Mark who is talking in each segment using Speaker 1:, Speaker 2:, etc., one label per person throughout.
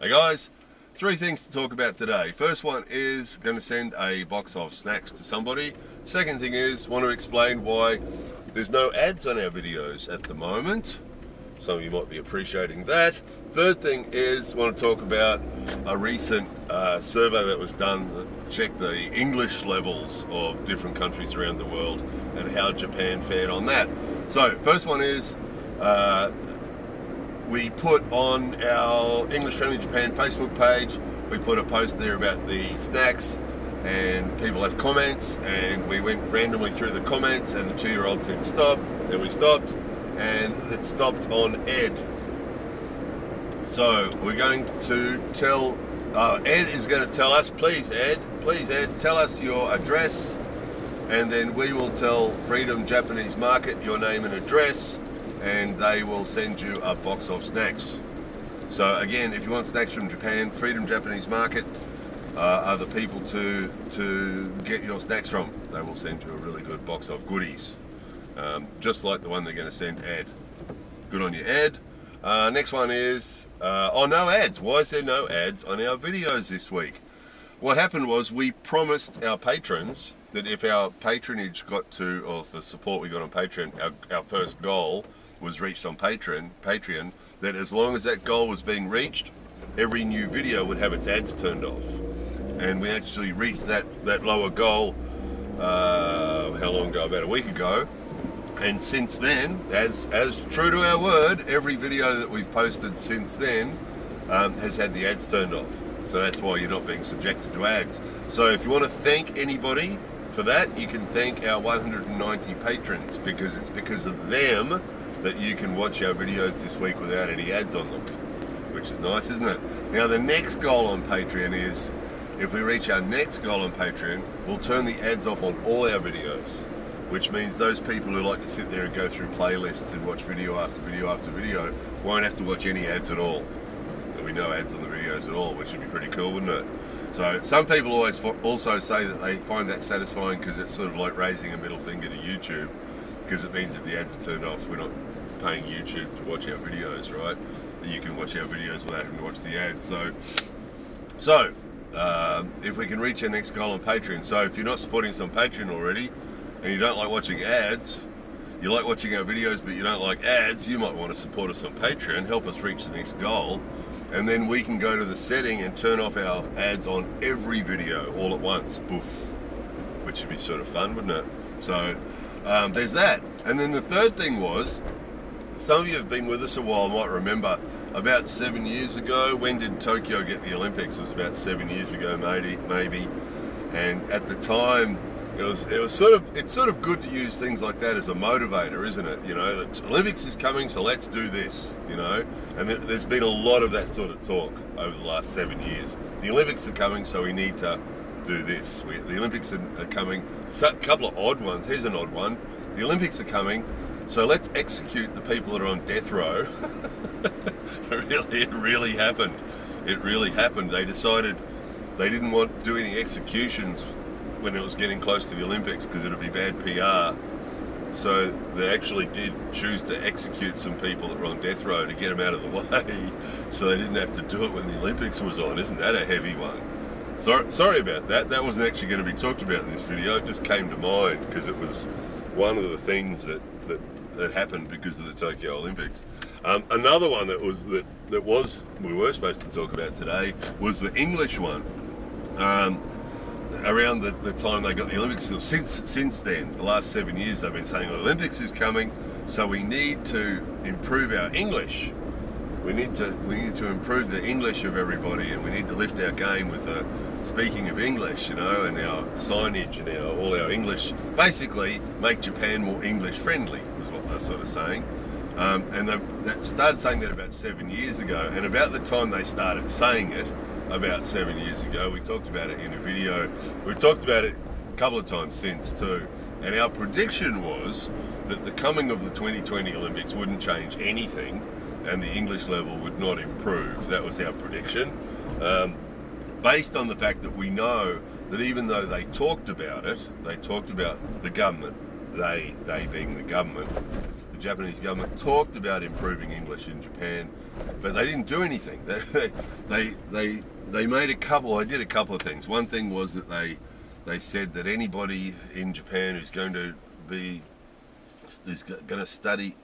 Speaker 1: Hey guys, three things to talk about today. First one is going to send a box of snacks to somebody. Second thing is want to explain why there's no ads on our videos at the moment. Some of you might be appreciating that. Third thing is want to talk about a recent survey that was done that checked the English levels of different countries around the world and how Japan fared on that. So first one is we put on our English Friendly Japan Facebook page, we put a post there about the snacks and people have comments, and we went randomly through the comments and the 2-year-old said stop, and we stopped, and it stopped on Ed. So we're going to tell, Ed is going to tell us, please Ed, tell us your address, and then we will tell Freedom Japanese Market your name and address, and they will send you a box of snacks. So again, if you want snacks from Japan, Freedom Japanese Market are the people to get your snacks from. They will send you a really good box of goodies, just like the one they're going to send Ed. Good on you, Ed. Next one is, no ads. Why is there no ads on our videos this week? What happened was we promised our patrons that if our patronage got to, or the support we got on Patreon, our first goal was reached on Patreon, that as long as that goal was being reached, every new video would have its ads turned off. And we actually reached that lower goal, how long ago? About a week ago. And since then, as true to our word, every video that we've posted since then has had the ads turned off. So that's why you're not being subjected to ads. So if you want to thank anybody for that, you can thank our 190 patrons, because it's because of them that you can watch our videos this week without any ads on them, which is nice, isn't it? Now the next goal on Patreon is, if we reach our next goal on Patreon, we'll turn the ads off on all our videos, which means those people who like to sit there and go through playlists and watch video after video after video won't have to watch any ads at all. There'll be no ads on the videos at all, which would be pretty cool, wouldn't it? So some people always also say that they find that satisfying because it's sort of like raising a middle finger to YouTube, because it means if the ads are turned off, we're not paying YouTube to watch our videos, right? You can watch our videos without having to watch the ads. So if we can reach our next goal on Patreon, so if you're not supporting us on Patreon already and you don't like watching ads, you like watching our videos but you don't like ads, you might want to support us on Patreon, help us reach the next goal, and then we can go to the setting and turn off our ads on every video all at once, poof, which would be sort of fun, wouldn't it? So there's that. And then the third thing was, some of you have been with us a while might remember, about 7 years ago, when did Tokyo get the Olympics? It was about 7 years ago, maybe. And at the time, it's sort of good to use things like that as a motivator, isn't it? You know, the Olympics is coming, so let's do this, you know? And there's been a lot of that sort of talk over the last 7 years. The Olympics are coming, so we need to do this. The Olympics are coming. A couple of odd ones. Here's an odd one. The Olympics are coming, so let's execute the people that are on death row. It really happened. It really happened. They decided they didn't want to do any executions when it was getting close to the Olympics because it would be bad PR. So they actually did choose to execute some people that were on death row to get them out of the way, so they didn't have to do it when the Olympics was on. Isn't that a heavy one? Sorry about that. That wasn't actually going to be talked about in this video. It just came to mind because it was one of the things that happened because of the Tokyo Olympics. Another one that we were supposed to talk about today was the English one. Around the time they got the Olympics, since then, the last 7 years, they've been saying the Olympics is coming, so we need to improve our English. We need to improve the English of everybody, and we need to lift our game with the speaking of English, you know, and our signage and all our English. Basically, make Japan more English friendly is what they're sort of saying. And they started saying that about 7 years ago, and about the time they started saying it, about 7 years ago, we talked about it in a video. We've talked about it a couple of times since too, and our prediction was that the coming of the 2020 Olympics wouldn't change anything and the English level would not improve. That was our prediction, based on the fact that we know that even though they talked about it, they talked about the government, they being the government, the Japanese government talked about improving English in Japan, but they didn't do anything. They made a couple. They did a couple of things. One thing was that they said that anybody in Japan who's going to study,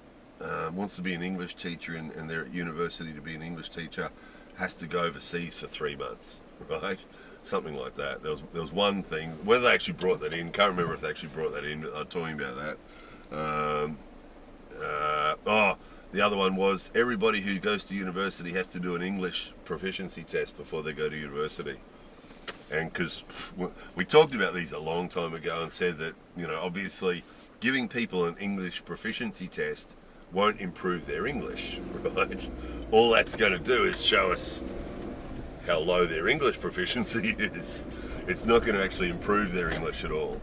Speaker 1: wants to be an English teacher and they're at university to be an English teacher, has to go overseas for 3 months, right? Something like that. There was one thing. Whether they actually brought that in, can't remember if they actually brought that in, but they were talking about that. The other one was everybody who goes to university has to do an English proficiency test before they go to university. And because we talked about these a long time ago and said that, you know, obviously giving people an English proficiency test won't improve their English, right? All that's going to do is show us how low their English proficiency is. It's not going to actually improve their English at all.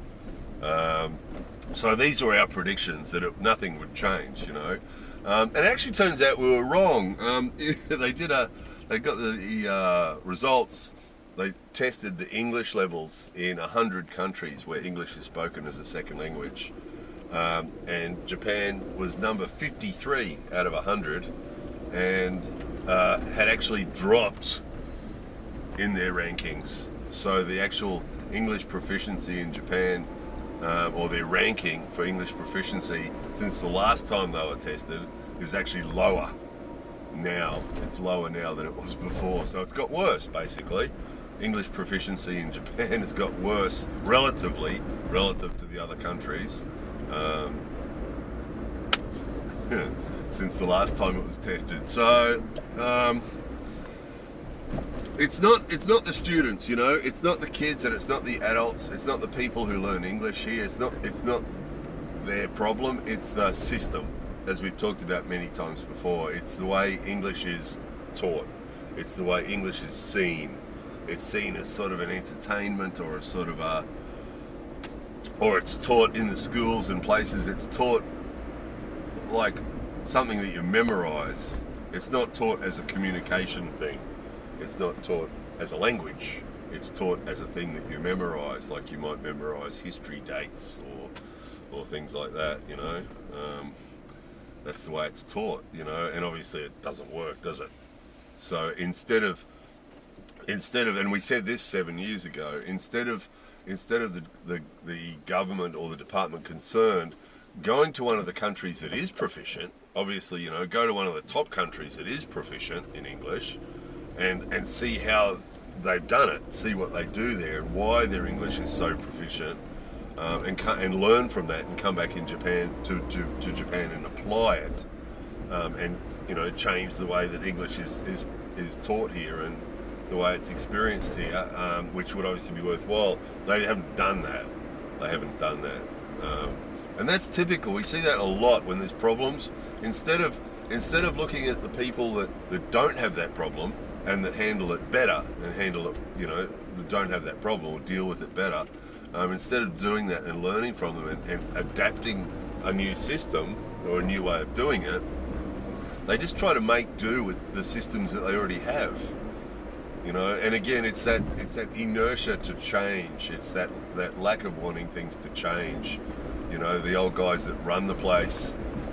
Speaker 1: So these were our predictions that nothing would change, you know. And it actually turns out we were wrong. They got the results. They tested the English levels in 100 countries where English is spoken as a second language. And Japan was number 53 out of 100 and had actually dropped in their rankings. So the actual English proficiency in Japan, or their ranking for English proficiency since the last time they were tested, is actually lower now. It's lower now than it was before. So it's got worse, basically. English proficiency in Japan has got worse relative to the other countries since the last time it was tested. So it's not the students, you know, it's not the kids and it's not the adults, it's not the people who learn English here, it's not their problem, it's the system, as we've talked about many times before. It's the way English is taught, it's the way English is seen. It's seen as sort of an entertainment or a sort of or it's taught in the schools and places. It's taught like something that you memorize. It's not taught as a communication thing. It's not taught as a language. It's taught as a thing that you memorize, like you might memorize history dates or things like that, you know. That's the way it's taught, you know, and obviously it doesn't work, does it? So instead of, and we said this 7 years ago, instead of the government or the department concerned going to one of the countries that is proficient, obviously, you know, go to one of the top countries that is proficient in English and see how they've done it, see what they do there and why their English is so proficient, and learn from that and come back in Japan to Japan and apply it, and, you know, change the way that English is taught here and the way it's experienced here, which would obviously be worthwhile. They haven't done that. And that's typical. We see that a lot when there's problems. Instead of looking at the people that don't have that problem and that handle it better and handle it, you know, that don't have that problem or deal with it better, instead of doing that and learning from them and adapting a new system or a new way of doing it, they just try to make do with the systems that they already have. You know, and again, it's that inertia to change. It's that lack of wanting things to change. You know, the old guys that run the place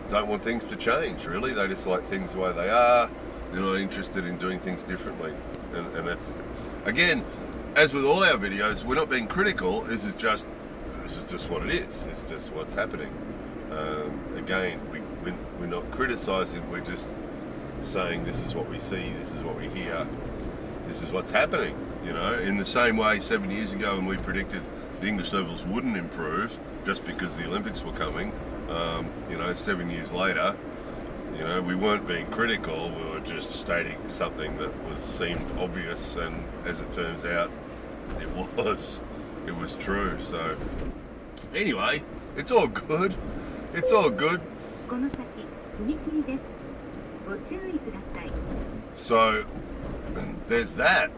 Speaker 1: don't want things to change, really. They just like things the way they are. They're not interested in doing things differently. And that's, again, as with all our videos, we're not being critical. This is just what it is. It's just what's happening. Again, we're not criticizing. We're just saying this is what we see. This is what we hear. This is what's happening, you know. In the same way 7 years ago when we predicted the English levels wouldn't improve just because the Olympics were coming, you know, 7 years later, you know, we weren't being critical, we were just stating something that seemed obvious, and as it turns out, it was true. So anyway, it's all good. So there's that.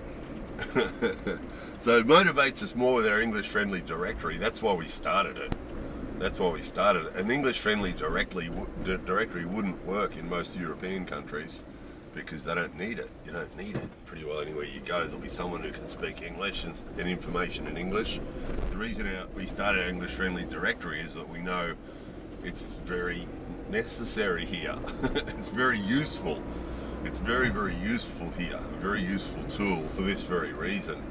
Speaker 1: So it motivates us more with our English-friendly directory. That's why we started it. An English-friendly directory wouldn't work in most European countries because they don't need it. You don't need it. Pretty well anywhere you go, there'll be someone who can speak English and information in English. The reason we started our English-friendly directory is that we know it's very necessary here. It's very useful. It's very, very useful here. A very useful tool for this very reason.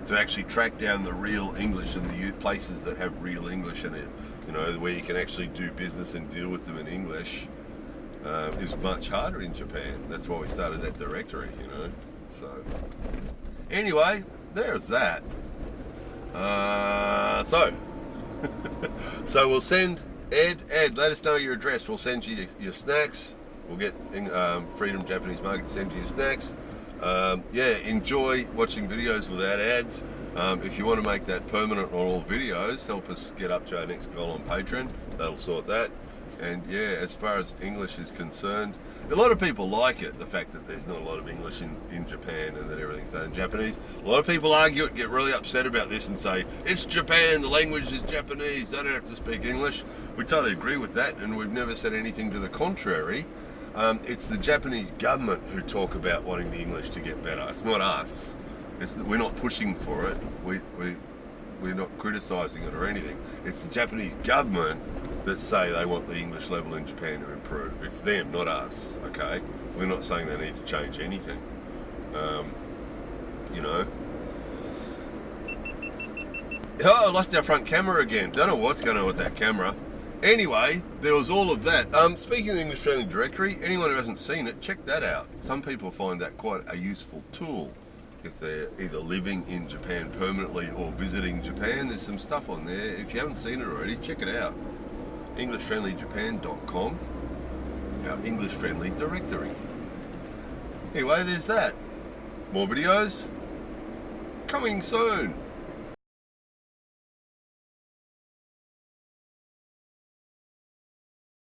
Speaker 1: To actually track down the real English and the places that have real English in it, you know, where you can actually do business and deal with them in English, is much harder in Japan. That's why we started that directory, you know. So, anyway, there's that. So we'll send Ed, let us know your address. We'll send you your snacks. We'll get Freedom Japanese Market to send you your snacks. Yeah, enjoy watching videos without ads. If you want to make that permanent on all videos, help us get up to our next goal on Patreon. That'll sort that. And yeah, as far as English is concerned, a lot of people like it, the fact that there's not a lot of English in Japan and that everything's done in Japanese. A lot of people argue it, get really upset about this and say, it's Japan, the language is Japanese, they don't have to speak English. We totally agree with that, and we've never said anything to the contrary. It's the Japanese government who talk about wanting the English to get better. It's not us. We're not pushing for it. We're not criticising it or anything. It's the Japanese government that say they want the English level in Japan to improve. It's them, not us, okay? We're not saying they need to change anything. You know. Oh, I lost our front camera again. Don't know what's going on with that camera. Anyway, there was all of that. Speaking of the English Friendly Directory, anyone who hasn't seen it, check that out. Some people find that quite a useful tool. If they're either living in Japan permanently or visiting Japan, there's some stuff on there. If you haven't seen it already, check it out. EnglishFriendlyJapan.com, our English Friendly Directory. Anyway, there's that. More videos coming soon.